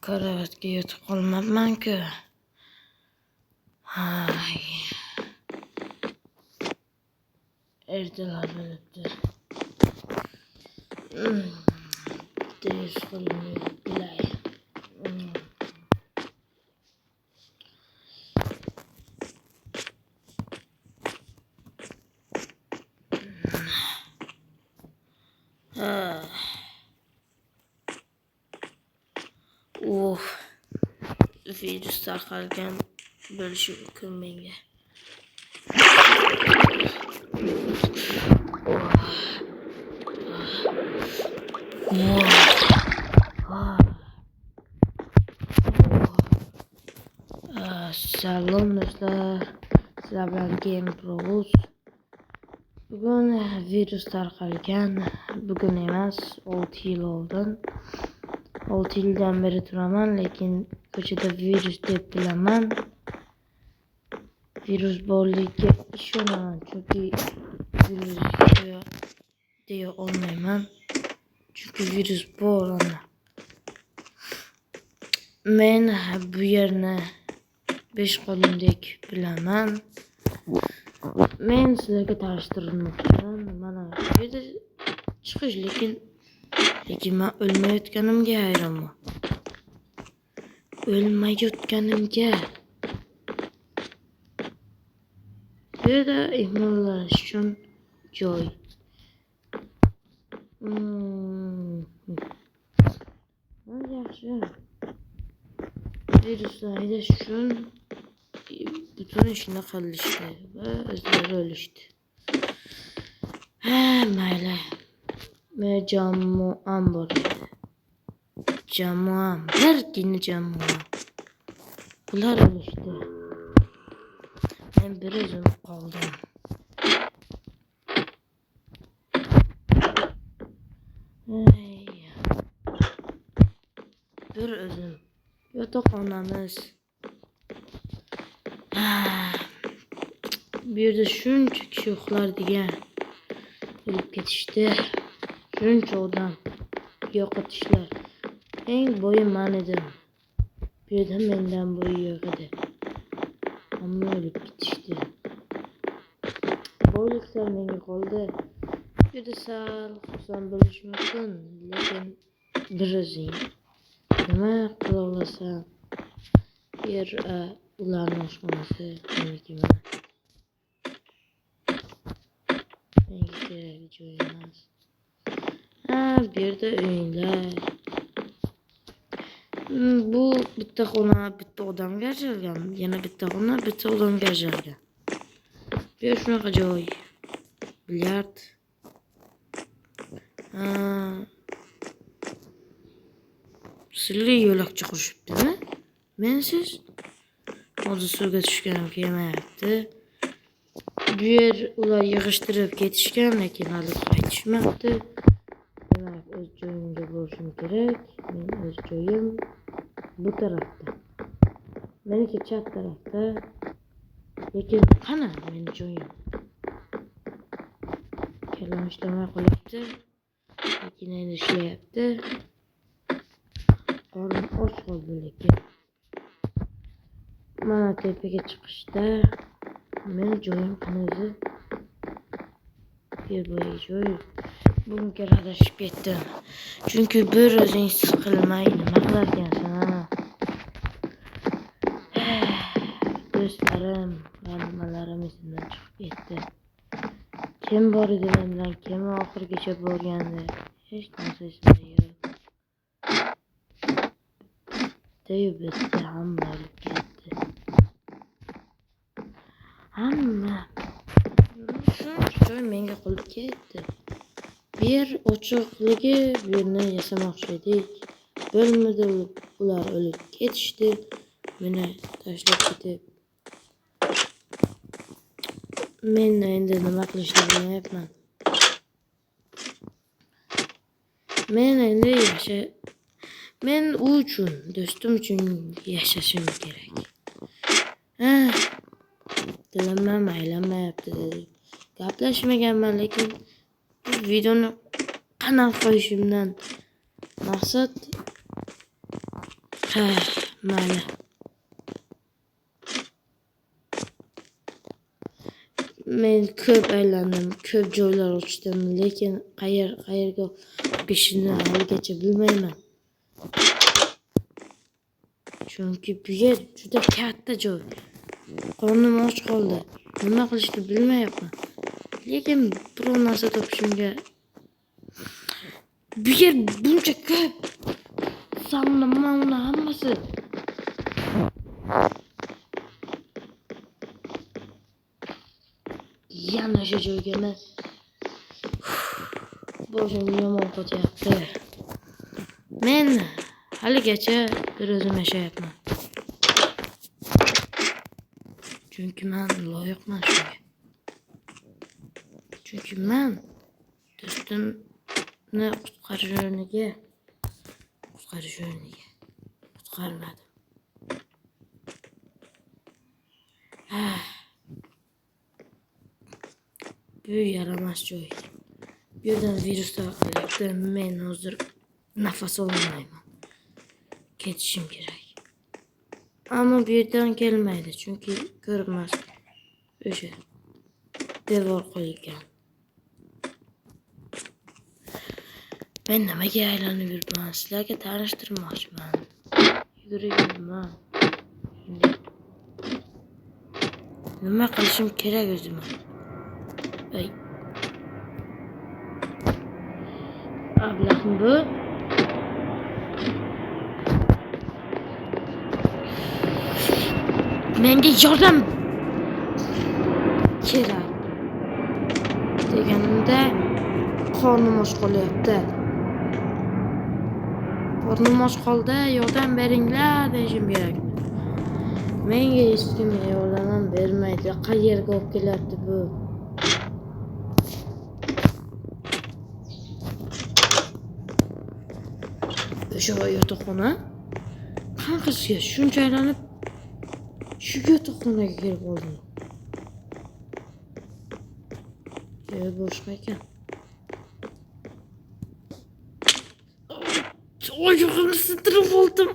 Karavotga yotib qolmabman-ku. Ertalar bo'libdi. Tez qo'limni bilay. Virus tarqalgan bo'lishi mumkin menga. Salom do'stlar, sizlar bilan Game Bros. Bugun virus tarqalgan, bugun emas, 6 yil oldin. 6 yildan beri turaman, lekin ko'chada virus deb bilaman. Virus borligiga ishonaman, chunki virus deya olmayman. Chunki virus bor ana. Men bu yerni 5 qo'limdek bilaman. Men sizlarga tanishtirmoqchiman. Mana bu yerda chiqish, lekin men o'lmayotganimga hayronman. O'lmayotganimga. Bu yerda imlolash uchun joy. Yaxshi. Virusni haydash uchun butun ishni qilishdi va o'zlari o'lishdi. Mayli. Men jamoam bor edi. Birgina jamoam. Ular o'lishdi. Men bir o'zim qoldim. Bir o'zim. Yotoqxonamiz. Bu yerda shuncha kishi uxlardigan. O'lib ketishdi. Shuncha odam yo'qotishlar. Eng boyi men edim. Bu yerda mendan boyi yo'q edi. Hamma o'lib ketishdi. Boyliklar menga qoldi. Bu yerda sal xursand bo'lish mumkin, lekin bir o'zing nima qila olasan? Yer ularning oshxonasi meniki mana. Menga kerak joy emas. Bu yerda uylar. Bu bitta xona, bitta odamga ajralgan. Yana bitta xona, bitta odamga ajralgan. Bu yer shunaqa joy. Bilyard. Sirli yo'lakcha qurishibdimi? Mensiz hozir suvga tushganim kelmayapti. Bu yer ular yig'ishtirib ketishgan, lekin hali qaytishmabdi. Demak, o'z joyimga borishim kerak. Men o'z joyim bu tarafda. Meniki chap tarafda. Lekin qani meni joyim? Kalom ishlamay qolyapti. Lekin endi ishlayapti. Qorin och qoldi lekin. Mana tepaga chiqishda meni joyim qani o'zi? Boy joy. Bunga adashib ketdim. Chunki bir o'zing siqilmay nima qilarkansan? Do'stlarim va nimalarim esimdan chiqib ketdi. Kim bor edi men bilan? Kim oxirigacha borgandi? Hech narsa esimda yo'q. Bitta hamma o'lib ketdi. Hamma. Shuncha joy menga qolib ketdi. Bu yer ochiqligi, bu yerni yasamoqchi edik. Bo'lmadi, ular o'lib ketishdi. Meni tashlab ketib. Men endi nima qilishni bilmayapman. Men u uchun, do'stim uchun yashashim kerak. Dilimdan aylanmayapti. Gaplashmaganman, lekin bu videoni kanal qo'yishimdan maqsad mayli. Men ko'p aylandim, ko'p joylar uchdim, lekin qayerga peshini haligacha bilmayman. Chunki bu yer juda katta joy. Qornim och qoldi. Nima qilishni bilmayapman. Lekin biror narsa topishimga bu yer buncha ko'p. Sauna hammasi. Yana shu joyga boshim yomon qotyapti. Men haligacha bir o'zim yashayapman. Chunki men loyiqman shunga. Chunki men do'stimni qutqarmadim. Bu yaramas joy. Bu yerdan virus tarqalyapti. Men hozir nafas olmayman. Ketishim kerak. Ammo bu yerdan kelmaydi, chunki ko'rmas. O'sha devor qo'yilgan. Men nimaga aylanib yuribman? Sizlarga tanishtirmoqchiman. Yuguribman. Nima qilishim kerak o'zim? Ay. Ablahim bu. Menga yordam kerak. Deganimda qornim och qolyapti. Qornim och qoldi, yordam beringlar deyishim kerak. Menga hech kim yordam bermaydi. Qayerga olib kelyapti bu? O'sha yotoqxona? Qanqasiga shuncha aylanib shu yotoqxonaga kelib qoldim. Boshqa ekan. Oyog'imni sindirib oldim.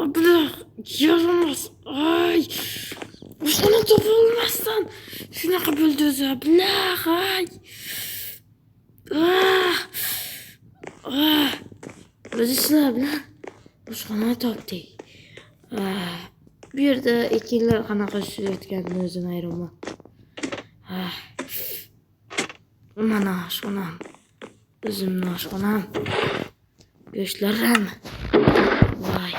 Ablah, yaramas. Ay. O'shani topa olmasdan shunaqa bo'ldi o'zi. Ablah, ay. Bizlar bilan o'shani topdik. Bu yerda ekinlar qanaqa o'sayotganini o'zim ayiraman. Mana oshxonam. O'zimning oshxonam. Go'shtlarim. Voy.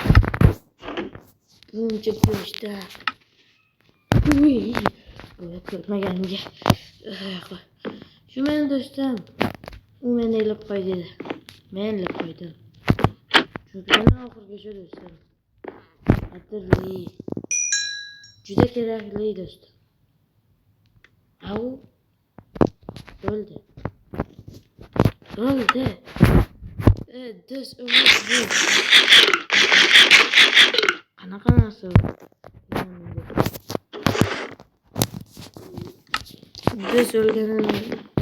Buncha go'shtda. Uy, ko'rmaganimga. Shu meni do'stim. U meni ilib qo'y dedi. Men ilib qo'ydim. Chunki meni oxirgacha do'stim. Qadrli. Juda kerakli do'stim. Au. O'ldi. Do'st o'ldi. Qanaqa narsa bu? Do'st o'lganini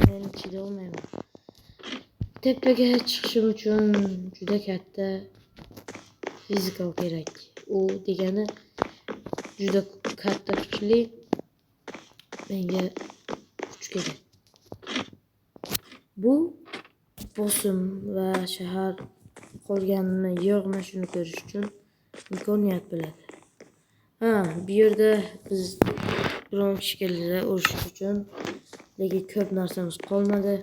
men chida olmayman. Tepaga chiqishim uchun juda katta fizikal kerak. U degani juda katta kuchli. Menga kuch kerak. Bu bosim va shahar qolganini yo'qmi shuni ko'rish uchun imkoniyat bo'ladi. Bu yerda biz biron kishi keldi urush uchun, lekin ko'p narsamiz qolmadi.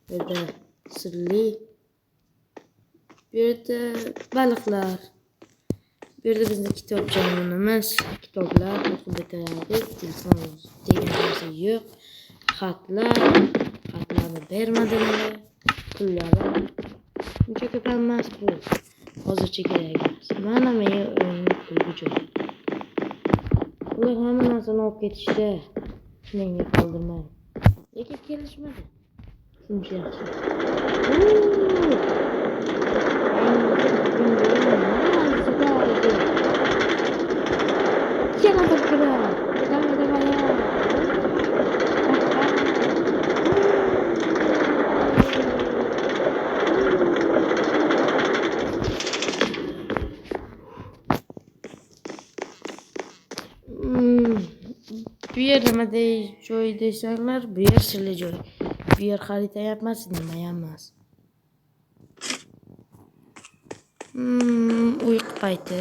Bu yerda sirli, bu yerda baliqlar, bu yerda bizni kitobxonamiz, kitoblar o'qib bitirdik, telefon degan narsa yo'q, xatlarni bermadilar, pullari uncha ko'p emas bu. Hozircha kerak emas. Mana menga o'yinni pulga jo'natdi. Ular hamma narsani olib ketishdi. Menga qoldirmadi. Lekin kelishmadi. Shuncha yaxshi. Yana bir kira. Давай. nima joy desanglar, bu yer sirli joy. Bu yer xarita emas, nima emas. Uyqu payti.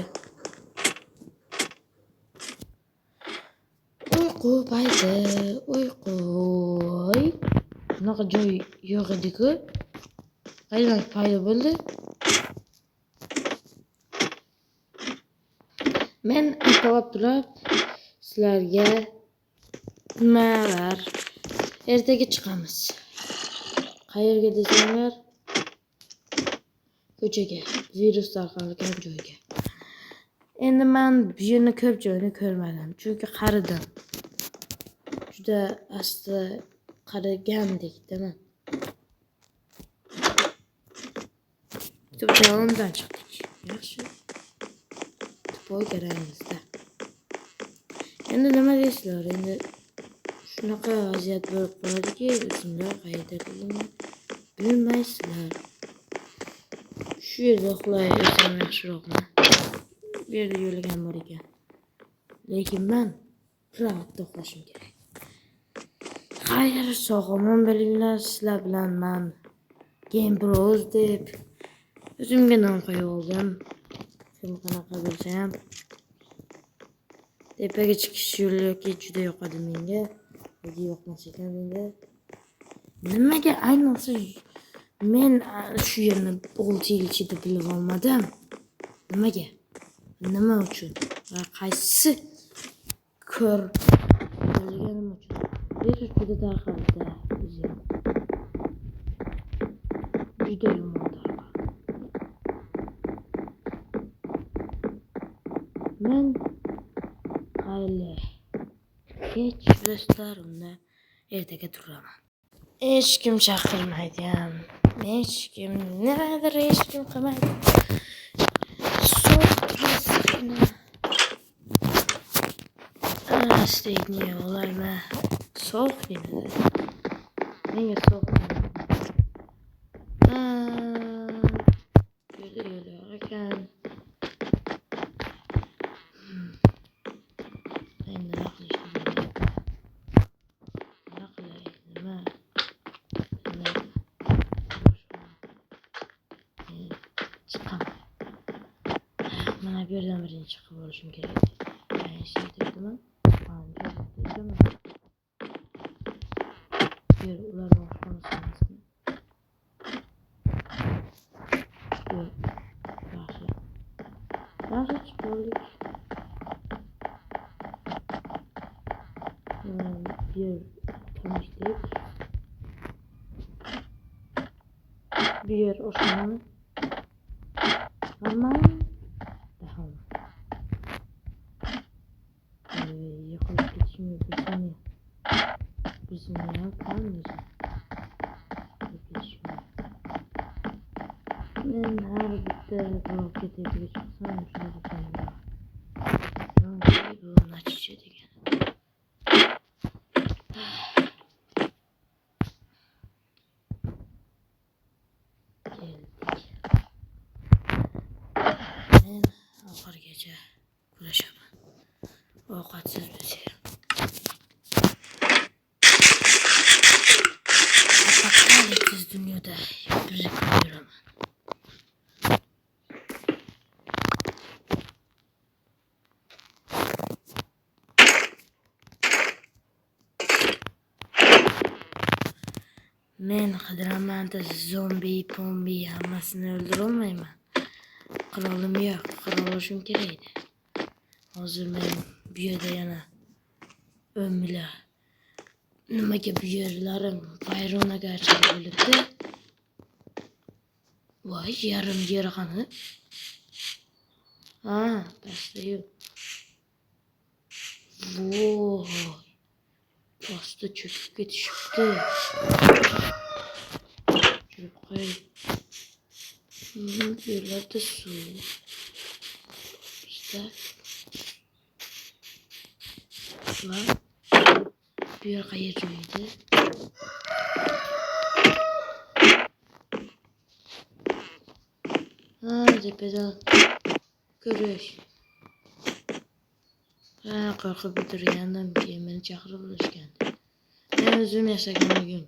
Uyqu payti, uyqu. Bunaqa joy yo'q edi-ku. Qayerdan paydo bo'ldi? Men ertalab turib sizlarga nimalar ertaga chiqamiz. Qayerga desanglar, ko'chaga, virus tarqalgan joyga. Endi men bu yerni ko'p joyni ko'rmadim, chunki qaridim. Juda asta qarigandek, deyman. Joyimdan chiqdik. Yaxshi. Boy kerakmizda. Endi nima deysizlar? Endi shunaqa vaziyat bo'lib qoladiki, o'zimlar qayerdaligini bilmaysizlar. Shu yerda uxlay olsam yaxshiroqmi? Bu yerda yo'lagan bor ekan. Lekin men privatda uxlashim kerak. Xayr, sog'-omon bo'linglar, sizlar bilan men Game Bros deb o'zimga nom qo'yib oldim. Kim qanaqa bo'lsa ham tepaga chiqish yo'li juda yoqadi menga. Yoki yoqmas ekan menga. Nimaga ayniqsa men shu yerni 6 yil ichida bilib olmadim? Nimaga? Nima uchun? Va qaysi ko'rganim uchun? Virus juda tarqaldi o'zim. Juda yomon tarqaldi. Men qayli hech do'stlar unda ertaga turaman. Hech kim chaqirmaydi ham. Hech kim nimadir hech kim qilmaydi. So'rasini. Astagni olarma. So'qini. Menga so'qini. Yo'l ekan. Mana bu yerdan birinchi chiqib olishim kerak. Eshitdingmi? Yer ularni oshxonasi. Yo'q. Yaxshi. Yaxshi chiqib oldik. Bir tanıştık. Bir oşmanı. Ama daha mı? Yakalıp geçmiyor bu sene. Bu sene yapmayacağım. Geçmiyor. Ben her bitti roket yapıp çıksam şöyle bir tane. Bu açıcı diye. Men oxirgacha kurashaman. Ovqatsiz bo'lsa ham. Ovqatsiz dunyoda birikib yuraman. Men qidiraman da zombi hammasini o'ldira olmayman. Qirolim yo'q, qira olishim kerak edi. Hozir men bu yerda yana o'mila. Nimaga bu yerlarim vayronagarchilik bo'libdi? Voy, yarim yer qani? Ha, pastda yo'q. Voy. Pastda cho'kib ketishibdi. Tushirib qo'y. Bu yerlarda suv. İşte. Var. Bu yer qayerjoydi? Ha, tepadan ko'rish. Qo'rqib o'tirgandim, keyin meni chaqirib olishgan. Men o'zim yashaganligim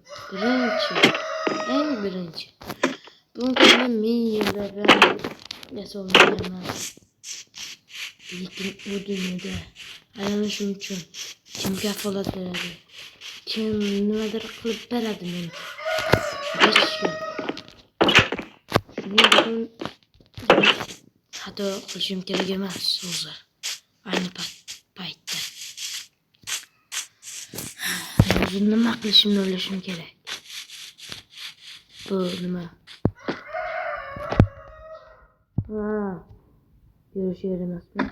eng birinchi. Bunga 1000 yillar yasolmaganman. Lekin u dunyoda aylanishim uchun kim kafolat beradi? Kim nimadir qilib beradi menga? Hech kim. Shuning uchun xato qilishim kerak emas hozir. Ayni paytda. O'zim nima qilishimni o'ylashim kerak. Bu nima? Yurish yer emasmi?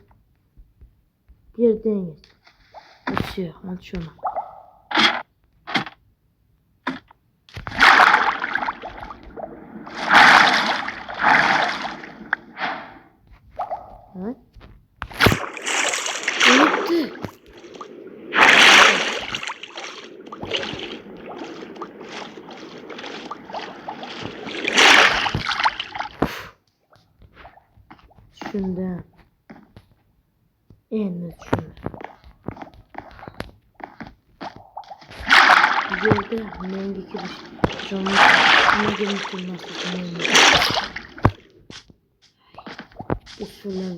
Yer dengiz. Все, man tushunaman. Ha? O'libdi. Tushundim. Endi tushundim. Bu yerda menga kirish nimaga mumkin emas ekan? Usullar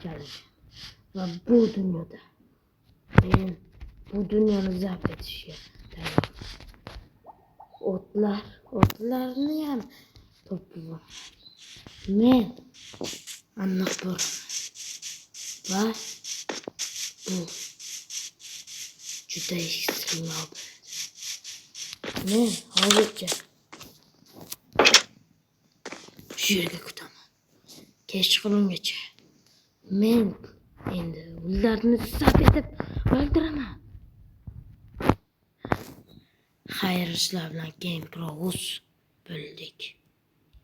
keladi. Va bu dunyoda men bu dunyoni zabt etishga tayyor. Otlarni ham to'pladim. Men aniq bor. Va bu juda sinov. Men hozircha shu yerga kutaman. Kechqurungacha. Men endi ularni zabt etib o'ldiraman. Xayr ishlar bilan keyin biroz bo'ldik.